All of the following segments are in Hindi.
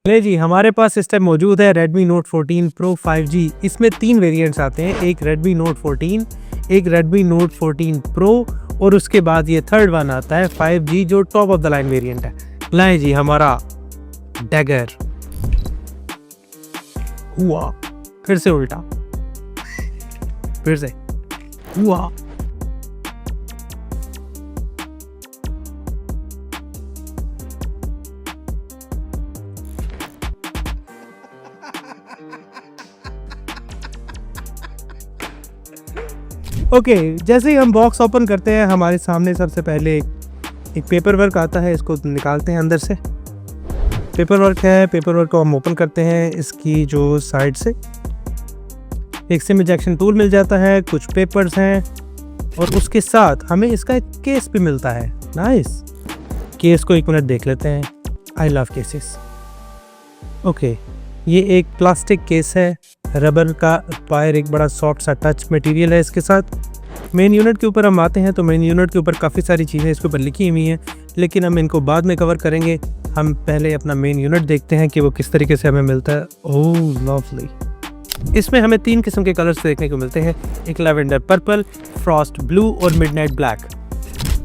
ले जी, हमारे पास इस टाइम मौजूद है Redmi Note 14 Pro 5G। इसमें 3 वेरिएंट्स आते हैं, एक Redmi Note 14, एक Redmi Note 14 Pro और उसके बाद ये थर्ड वन आता है 5G जो top of the line variant है। लाएं जी हमारा डैगर हुआ, फिर से उल्टा, फिर से हुआ। ओके, जैसे ही हम बॉक्स ओपन करते हैं हमारे सामने सबसे पहले एक पेपर वर्क आता है। इसको निकालते हैं अंदर से। पेपर वर्क है, पेपर वर्क को हम ओपन करते हैं। इसकी जो साइड से एक सिम इजेक्शन टूल मिल जाता है, कुछ पेपर्स हैं और उसके साथ हमें इसका एक केस भी मिलता है। नाइस। केस को एक मिनट देख लेते हैं। I love cases. ओके, ये एक प्लास्टिक केस है, रबर का वायर, एक बड़ा सॉफ्ट सा टच मटेरियल है इसके साथ। मेन यूनिट के ऊपर हम आते हैं तो मेन यूनिट के ऊपर काफ़ी सारी चीज़ें इसके ऊपर लिखी हुई हैं, लेकिन हम इनको बाद में कवर करेंगे। हम पहले अपना मेन यूनिट देखते हैं कि वो किस तरीके से हमें मिलता है। ओह लवली। इसमें हमें 3 किस्म के कलर्स देखने को मिलते हैं, एक लैवेंडर पर्पल, फ्रॉस्ट ब्लू और मिडनाइट ब्लैक।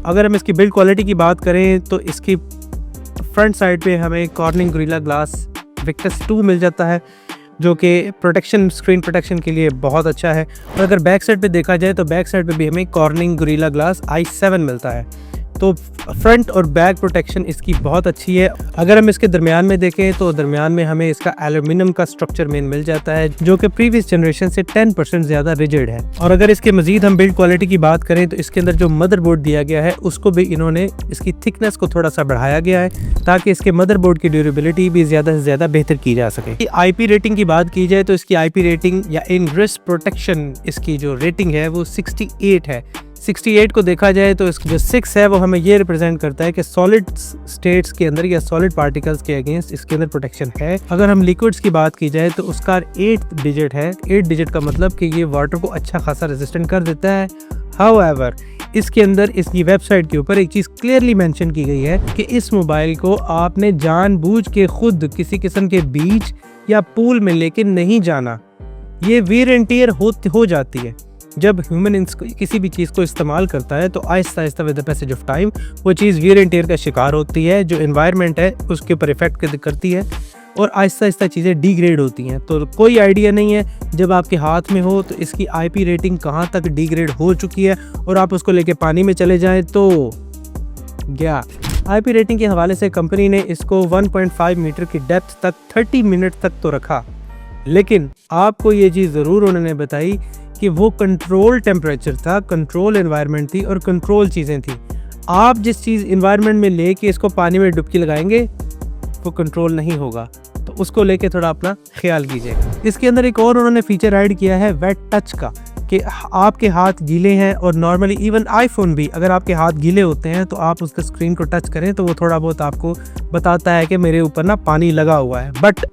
अगर हम इसकी बिल्ड क्वालिटी की बात करें तो इसकी फ्रंट साइड पे हमें कॉर्निंग गोरिल्ला ग्लास विक्टस 2 मिल जाता है, जो कि प्रोटेक्शन, स्क्रीन प्रोटेक्शन के लिए बहुत अच्छा है। और अगर बैक साइड पे देखा जाए तो बैक साइड पे भी हमें कॉर्निंग गोरिल्ला ग्लास i7 मिलता है। तो फ्रंट और बैक प्रोटेक्शन इसकी बहुत अच्छी है। अगर हम इसके दरमियान में देखें तो दरमियान में हमें इसका एल्यूमिनियम का स्ट्रक्चर मेन मिल जाता है, जो कि प्रीवियस जनरेशन से 10% ज़्यादा रिजिड है। और अगर इसके मजीद हम बिल्ड क्वालिटी की बात करें तो इसके अंदर जो मदरबोर्ड दिया गया है उसको भी इन्होंने इसकी थिकनेस को थोड़ा सा बढ़ाया गया है, ताकि इसके मदरबोर्ड की ड्यूरेबिलिटी भी ज़्यादा से ज़्यादा बेहतर की जा सके। IP रेटिंग की बात की जाए तो इसकी IP रेटिंग या इनग्रेस प्रोटेक्शन, इसकी जो रेटिंग है वो 68 है। 68 को देखा जाए तो इसका जो 6 है वो हमें ये रिप्रेजेंट करता है कि सॉलिड स्टेट्स के अंदर या सॉलिड पार्टिकल्स के अगेंस्ट इसके अंदर प्रोटेक्शन है। अगर हम लिक्विड्स की बात की जाए तो उसका 8 डिजिट है। 8 डिजिट का मतलब कि ये वाटर को अच्छा खासा रेजिस्टेंट कर देता है। हाउएवर, इसके अंदर इसकी वेबसाइट के ऊपर एक चीज़ क्लियरली मेंशन की गई है कि इस मोबाइल को आपने जानबूझ के खुद किसी किस्म के बीच या पूल में लेके नहीं जाना। ये वीयर एंड टियर हो जाती है। जब ह्यूमन किसी भी चीज़ को इस्तेमाल करता है तो Aahista Aahista with the passage of time वो चीज़ वीयर एंड टियर का शिकार होती है, जो एनवायरनमेंट है उसके ऊपर इफेक्ट करती है और आहिस्ता आहिस्ता चीज़ें डिग्रेड होती हैं। तो कोई आइडिया नहीं है जब आपके हाथ में हो तो इसकी IP रेटिंग कहाँ तक डिग्रेड हो चुकी है और आप उसको लेके पानी में चले जाएं तो गया। IP रेटिंग के हवाले से कंपनी ने इसको 1.5 मीटर की डेप्थ तक 30 मिनट तक तो रखा, लेकिन आपको ये चीज़ ज़रूर उन्होंने बताई कि वो कंट्रोल टेम्परेचर था, कंट्रोल एनवायरनमेंट थी और कंट्रोल चीज़ें थी। आप जिस चीज़ एनवायरनमेंट में लेके इसको पानी में डुबकी लगाएंगे वो कंट्रोल नहीं होगा, तो उसको लेके थोड़ा अपना ख्याल कीजिएगा। इसके अंदर एक और उन्होंने फीचर ऐड किया है वेट टच का, कि आपके हाथ गीले हैं और नॉर्मली इवन आईफोन भी अगर आपके हाथ गीले होते हैं तो आप उसका स्क्रीन को टच करें तो वो थोड़ा बहुत आपको बताता है कि मेरे ऊपर ना पानी लगा हुआ है। बट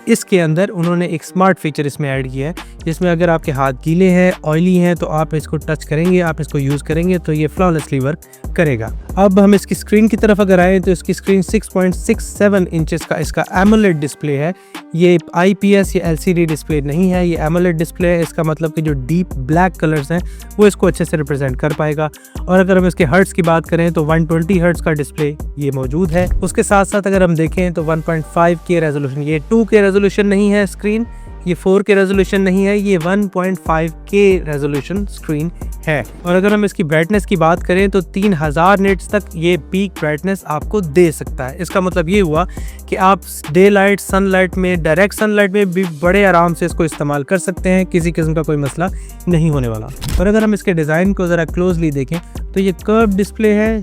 इसके अंदर उन्होंने एक स्मार्ट फीचर इसमें ऐड किया है, जिसमें अगर आपके हाथ गीले हैं, ऑयली हैं, तो आप इसको टच करेंगे, आप इसको यूज़ करेंगे तो ये फ्लॉलेसली वर्क करेगा। अब हम इसकी स्क्रीन की तरफ अगर आएँ तो इसकी स्क्रीन 6.67 इंचेस का इसका एमोलेड डिस्प्ले है। ये IPS या LCD डिस्प्ले नहीं है, ये एमोलेड डिस्प्ले है। इसका मतलब कि जो डीप ब्लैक कलर्स हैं वो इसको अच्छे से रिप्रेजेंट कर पाएगा। और अगर हम इसके हर्ट्स की बात करें तो 120 हर्ट्स का डिस्प्ले ये मौजूद है। उसके साथ साथ अगर हम देखें तो 1.5K रेजोल्यूशन, ये 2K रेजोल्यूशन नहीं है स्क्रीन, ये 4K रेजोल्यूशन नहीं है, ये 1.5K रेजोल्यूशन स्क्रीन है। और अगर हम इसकी ब्राइटनेस की बात करें तो 3000 निट्स तक ये पीक ब्राइटनेस आपको दे सकता है। इसका मतलब ये हुआ कि आप डे लाइट, सनलाइट में, डायरेक्ट सनलाइट में भी बड़े आराम से इसको इस्तेमाल कर सकते हैं, किसी किस्म का कोई मसला नहीं होने वाला। और अगर हम इसके डिज़ाइन को ज़रा क्लोजली देखें तो ये कर्व डिस्प्ले है,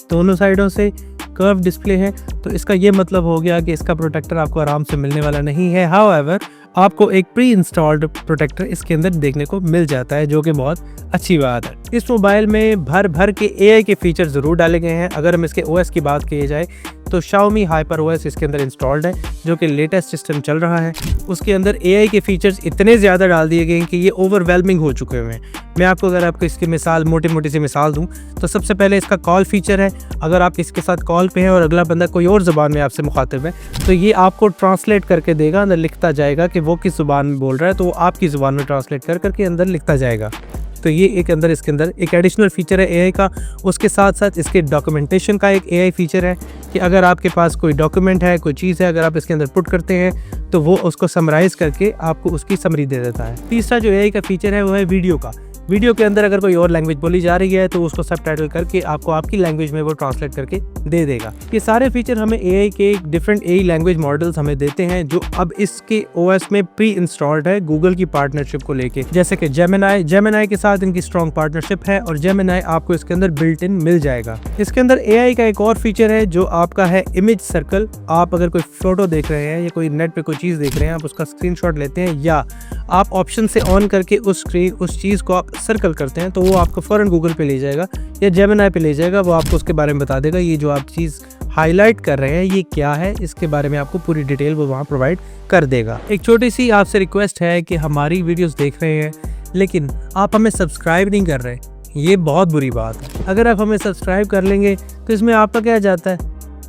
दोनों साइडों से कर्व डिस्प्ले है, तो इसका ये मतलब हो गया कि इसका प्रोटेक्टर आपको आराम से मिलने वाला नहीं है। हाउएवर, आपको एक प्री इंस्टॉल्ड प्रोटेक्टर इसके अंदर देखने को मिल जाता है, जो कि बहुत अच्छी बात है। इस मोबाइल में भर भर के AI के फीचर ज़रूर डाले गए हैं। अगर हम इसके OS की बात की जाए तो Xiaomi HyperOS इसके अंदर इंस्टॉल्ड है, जो कि लेटेस्ट सिस्टम चल रहा है। उसके अंदर AI के फीचर्स इतने ज़्यादा डाल दिए गए हैं कि ये ओवरवेलमिंग हो चुके हुए हैं। मैं अगर आपको इसकी मिसाल मोटी सी मिसाल दूं तो सबसे पहले इसका कॉल फीचर है। अगर आप इसके साथ कॉल पे हैं और अगला बंदा कोई और ज़ुबान में आपसे मुखातिब है तो ये आपको ट्रांसलेट करके देगा, अंदर लिखता जाएगा कि वो किस ज़ुबान में बोल रहा है, तो वो आपकी ज़ुबान में ट्रांसलेट करके अंदर लिखता जाएगा। तो ये इसके अंदर एक एडिशनल फीचर है AI का। उसके साथ साथ इसके डॉक्यूमेंटेशन का एक AI फीचर है कि अगर आपके पास कोई डॉक्यूमेंट है, कोई चीज़ है, अगर आप इसके अंदर पुट करते हैं तो वो उसको समराइज़ करके आपको उसकी समरी दे देता है। तीसरा जो AI का फीचर है वो है वीडियो का। वीडियो के अंदर अगर कोई और लैंग्वेज बोली जा रही है तो उसको सबटाइटल करके आपको आपकी लैंग्वेज में वो ट्रांसलेट करके दे देगा। ये सारे फीचर हमें AI के डिफरेंट AI लैंग्वेज मॉडल्स हमें देते हैं, जो अब इसके OS में प्री इंस्टॉल्ड है गूगल की पार्टनरशिप को लेके। जैसे कि जेमिनाई के साथ इनकी स्ट्रॉन्ग पार्टनरशिप है और जेमिनाई आपको इसके अंदर बिल्ट इन मिल जाएगा। इसके अंदर AI का एक और फीचर है जो आपका है इमेज सर्कल। आप अगर कोई फोटो देख रहे हैं या कोई नेट पे कोई चीज़ देख रहे हैं, आप उसका स्क्रीनशॉट लेते हैं या आप ऑप्शन से ऑन करके उस चीज़ को आप सर्कल करते हैं तो वो आपको फ़ौरन गूगल पे ले जाएगा या जेमिनाई पे ले जाएगा। वो आपको उसके बारे में बता देगा ये जो आप चीज़ हाईलाइट कर रहे हैं ये क्या है, इसके बारे में आपको पूरी डिटेल वो वहाँ प्रोवाइड कर देगा। एक छोटी सी आपसे रिक्वेस्ट है कि हमारी वीडियोस देख रहे हैं लेकिन आप हमें सब्सक्राइब नहीं कर रहे, ये बहुत बुरी बात है। अगर आप हमें सब्सक्राइब कर लेंगे तो इसमें आपका क्या जाता है,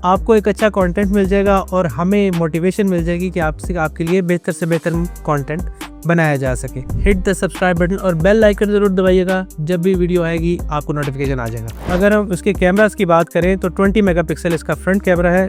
आपको एक अच्छा कंटेंट मिल जाएगा और हमें मोटिवेशन मिल जाएगी कि आपके लिए बेहतर से बेहतर कंटेंट बनाया जा सके। हिट द सब्सक्राइब बटन और बेल आइकन जरूर दबाइएगा, जब भी वीडियो आएगी आपको नोटिफिकेशन आ जाएगा। अगर हम उसके कैमरास की बात करें तो 20 मेगापिक्सल इसका फ्रंट कैमरा है।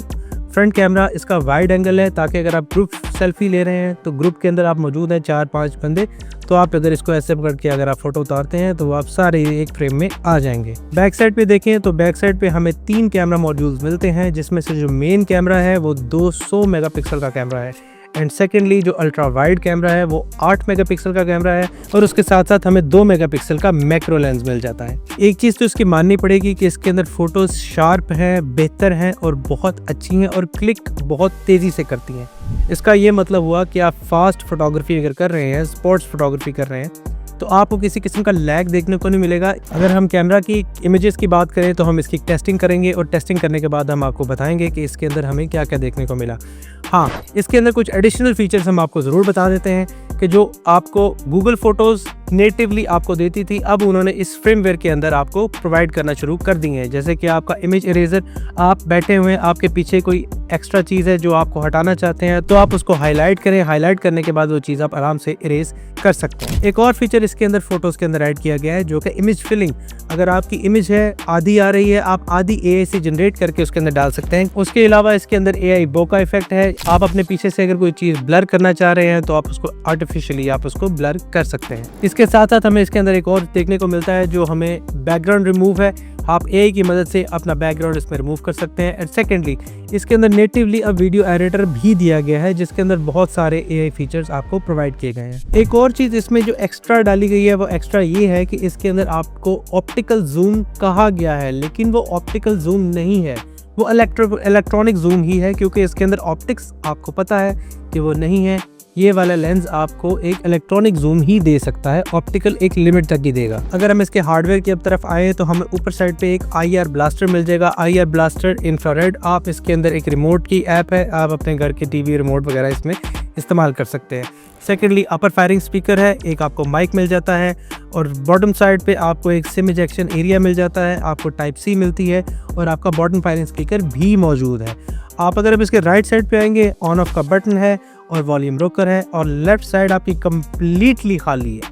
फ्रंट कैमरा इसका वाइड एंगल है ताकि अगर आप ग्रुप सेल्फी ले रहे हैं तो ग्रुप के अंदर आप मौजूद हैं 4-5 बंदे, तो आप अगर इसको ऐसे पकड़ के अगर आप फोटो उतारते हैं तो आप सारे एक फ्रेम में आ जाएंगे। बैक साइड पे देखें तो बैक साइड पे हमें 3 कैमरा मॉड्यूल्स मिलते हैं, जिसमें से जो मेन कैमरा है वो 200 मेगापिक्सल का कैमरा है एंड सेकेंडली जो अल्ट्रा वाइड कैमरा है वो 8 मेगापिक्सल का कैमरा है और उसके साथ साथ हमें 2 मेगापिक्सल का मैक्रो लेंस मिल जाता है। एक चीज़ तो इसकी माननी पड़ेगी कि इसके अंदर फोटोज शार्प हैं, बेहतर हैं और बहुत अच्छी हैं और क्लिक बहुत तेज़ी से करती हैं। इसका ये मतलब हुआ कि आप फास्ट फोटोग्राफी अगर कर रहे हैं, स्पोर्ट्स फोटोग्राफी कर रहे हैं तो आपको किसी किस्म का लैग देखने को नहीं मिलेगा। अगर हम कैमरा की इमेजेस की बात करें तो हम इसकी टेस्टिंग करेंगे और टेस्टिंग करने के बाद हम आपको बताएंगे कि इसके अंदर हमें क्या क्या देखने को मिला। हाँ, इसके अंदर कुछ एडिशनल फीचर्स हम आपको ज़रूर बता देते हैं कि जो आपको गूगल फ़ोटोज़ नेटिवली आपको देती थी, अब उन्होंने इस फ्रेमवेयर के अंदर आपको प्रोवाइड करना शुरू कर दी है। जैसे कि आपका इमेज इरेजर, आप बैठे हुए हैं, आपके पीछे कोई एक्स्ट्रा चीज़ है जो आपको हटाना चाहते हैं तो आप उसको हाईलाइट करें, हाईलाइट करने के बाद वो चीज़ आप आराम से इरेज कर सकते हैं। एक और फीचर इसके अंदर फ़ोटोज़ के अंदर ऐड किया गया है जो कि इमेज फिलिंग। अगर आपकी इमेज है आधी आ रही है, आप आधी AI से जनरेट करके उसके अंदर डाल सकते हैं। उसके अलावा इसके अंदर AI बोका इफेक्ट है। आप अपने पीछे से अगर कोई चीज़ ब्लर करना चाह रहे हैं तो आप उसको आर्टिफिशियली आप उसको ब्लर कर सकते हैं। इसके साथ साथ हमें इसके अंदर एक और देखने को मिलता है जो हमें बैकग्राउंड रिमूव है। आप AI की मदद से अपना बैकग्राउंड इसमें रिमूव कर सकते हैं। एंड सेकेंडली इसके अंदर नेटिवली अब वीडियो एडिटर भी दिया गया है जिसके अंदर बहुत सारे AI फीचर्स आपको प्रोवाइड किए गए हैं। एक और चीज़ इसमें जो एक्स्ट्रा डाली गई है वो एक्स्ट्रा ये है कि इसके अंदर आपको ऑप्टिकल जूम कहा गया है, लेकिन वो ऑप्टिकल जूम नहीं है, वो इलेक्ट्रॉनिक जूम ही है, क्योंकि इसके अंदर ऑप्टिक्स आपको पता है कि वो नहीं है। ये वाला लेंस आपको एक इलेक्ट्रॉनिक जूम ही दे सकता है, ऑप्टिकल एक लिमिट तक ही देगा। अगर हम इसके हार्डवेयर की तरफ आए तो हमें ऊपर साइड पे एक IR ब्लास्टर मिल जाएगा। IR ब्लास्टर इंफ्रारेड, आप इसके अंदर एक रिमोट की ऐप है, आप अपने घर के TV रिमोट वगैरह इसमें इस्तेमाल कर सकते हैं। सेकेंडली अपर फायरिंग स्पीकर है, एक आपको माइक मिल जाता है और बॉटम साइड पे आपको एक सिम इजेक्शन एरिया मिल जाता है, आपको टाइप C मिलती है और आपका बॉटम फायरिंग स्पीकर भी मौजूद है। आप अगर अब इसके राइट साइड पे आएंगे, ऑन ऑफ का बटन है और वॉल्यूम रोकर है और लेफ्ट साइड आपकी कम्प्लीटली खाली है,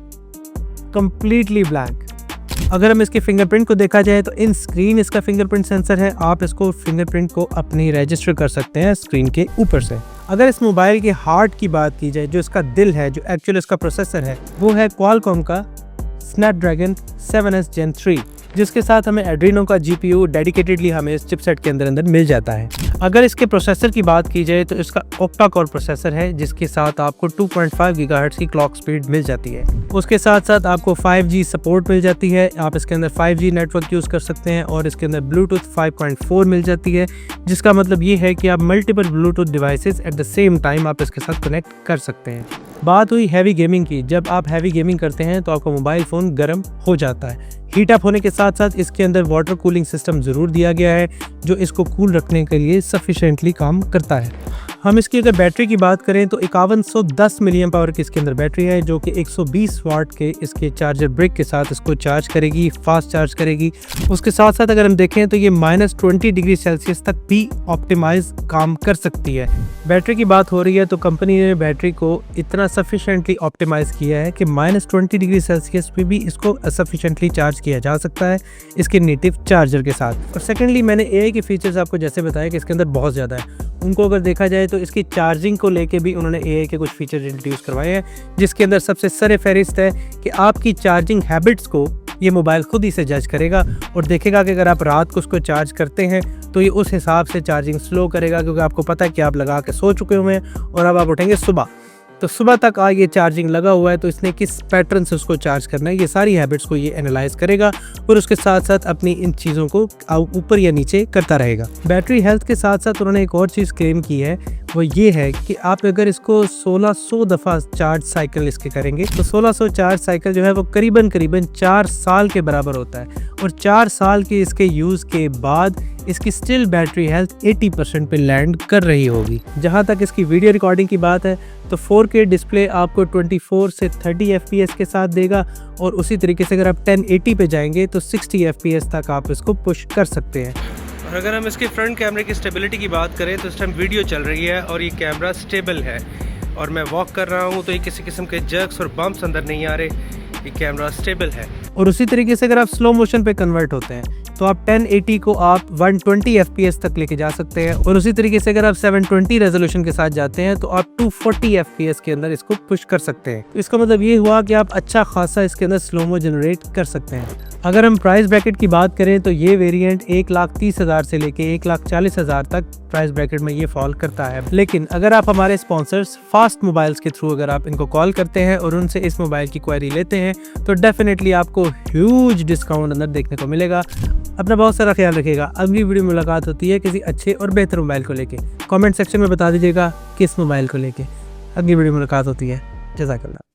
कम्प्लीटली ब्लैंक। अगर हम इसके फिंगरप्रिंट को देखा जाए तो इन स्क्रीन इसका फिंगरप्रिंट सेंसर है, आप इसको फिंगरप्रिंट को अपनी रजिस्टर कर सकते हैं स्क्रीन के ऊपर से। अगर इस मोबाइल के हार्ट की बात की जाए, जो इसका दिल है, जो एक्चुअली इसका प्रोसेसर है, वो है क्वालकॉम का स्नैपड्रैगन 7S Gen 3, जिसके साथ हमें एड्रीनो का GPU डेडिकेटेडली हमें इस चिपसेट के अंदर मिल जाता है। अगर इसके प्रोसेसर की बात की जाए तो इसका ऑक्टा कोर प्रोसेसर है, जिसके साथ आपको 2.5 गीगाहर्ट्ज़ की क्लॉक स्पीड मिल जाती है। उसके साथ साथ आपको 5G सपोर्ट मिल जाती है, आप इसके अंदर 5G नेटवर्क यूज़ कर सकते हैं और इसके अंदर ब्लूटूथ 5.4 मिल जाती है, जिसका मतलब ये है कि आप multiple Bluetooth devices at the same time आप इसके साथ कनेक्ट कर सकते हैं। बात हुई हैवी गेमिंग की। जब आप हैवी गेमिंग करते हैं तो आपका मोबाइल फ़ोन गर्म हो जाता है। हीट अप होने के साथ साथ इसके अंदर वाटर कूलिंग सिस्टम ज़रूर दिया गया है जो इसको कूल रखने के लिए सफिशेंटली काम करता है। हम इसकी अगर बैटरी की बात करें तो 5110 मिलियम पावर की इसके अंदर बैटरी है जो कि 120 वाट के इसके चार्जर ब्रिक के साथ इसको चार्ज करेगी, फास्ट चार्ज करेगी। उसके साथ साथ अगर हम देखें तो ये -20 डिग्री सेल्सियस तक भी ऑप्टिमाइज काम कर सकती है। बैटरी की बात हो रही है तो कंपनी ने बैटरी को इतना सफिशेंटली ऑप्टिमाइज किया है कि -20 डिग्री सेल्सियस पे भी इसको सफिशेंटली चार्ज किया जा सकता है इसके नेटिव चार्जर के साथ। और सेकेंडली मैंने एआई के फीचर्स आपको जैसे बताया कि इसके अंदर बहुत ज़्यादा है, उनको अगर देखा जाए तो इसकी चार्जिंग को लेके भी उन्होंने एआई के कुछ फीचर इंट्रोड्यूस करवाए हैं जिसके अंदर सबसे सरफहरिस्त है कि आपकी चार्जिंग हैबिट्स को ये मोबाइल खुद ही से जज करेगा और देखेगा कि अगर आप रात को उसको चार्ज करते हैं तो ये उस हिसाब से चार्जिंग स्लो करेगा, क्योंकि आपको पता है कि आप लगा के सो चुके हुए हैं और अब आप उठेंगे सुबह, तो सुबह तक ये चार्जिंग लगा हुआ है तो इसने किस पैटर्न से उसको चार्ज करना है, ये सारी हैबिट्स को ये एनालाइज करेगा और उसके साथ साथ अपनी इन चीज़ों को ऊपर या नीचे करता रहेगा। बैटरी हेल्थ के साथ साथ उन्होंने एक और चीज़ क्लेम की है, वो ये है कि आप अगर इसको 1600 दफ़ा चार्ज साइकिल इसके करेंगे तो 1600 चार्ज साइकिल जो है वो करीबन 4 साल के बराबर होता है और 4 साल के इसके यूज़ के बाद इसकी स्टिल बैटरी हेल्थ 80% पे लैंड कर रही होगी। जहाँ तक इसकी वीडियो रिकॉर्डिंग की बात है तो 4K डिस्प्ले आपको 24 से 30 FPS के साथ देगा और उसी तरीके से अगर आप 1080 पे जाएंगे तो 60 FPS तक आप इसको पुश कर सकते हैं। और अगर हम इसके फ्रंट कैमरे की स्टेबिलिटी की बात करें तो इस टाइम वीडियो चल रही है और ये कैमरा स्टेबल है और मैं वॉक कर रहा हूँ तो ये किसी किस्म के जर्क्स और बम्प्स अंदर नहीं आ रहे, ये कैमरा स्टेबल है। और उसी तरीके से अगर आप स्लो मोशन पे कन्वर्ट होते हैं तो आप 1080 को आप 120 FPS तक लेके जा सकते हैं और उसी तरीके से अगर आप 720 रेजोल्यूशन के साथ जाते हैं तो आप 240 FPS के अंदर इसको पुश कर सकते हैं। तो इसका मतलब ये हुआ कि आप अच्छा खासा इसके अंदर स्लोमो जनरेट कर सकते हैं। अगर हम प्राइस ब्रैकेट की बात करें तो ये वेरिएंट 1,30,000 से लेके 1,40,000 तक प्राइस ब्रैकेट में ये फॉल करता है। लेकिन अगर आप हमारे स्पॉन्सर्स फास्ट मोबाइल्स के थ्रू अगर आप इनको कॉल करते हैं और उनसे इस मोबाइल की क्वेरी लेते हैं तो डेफिनेटली आपको ह्यूज डिस्काउंट अंदर देखने को मिलेगा। अपना बहुत सारा ख्याल रखिएगा। अगली वीडियो में मुलाकात होती है किसी अच्छे और बेहतर मोबाइल को लेके। कमेंट सेक्शन में बता दीजिएगा किस मोबाइल को लेके। अगली वीडियो में मुलाकात होती है। जज़ाकल्लाह।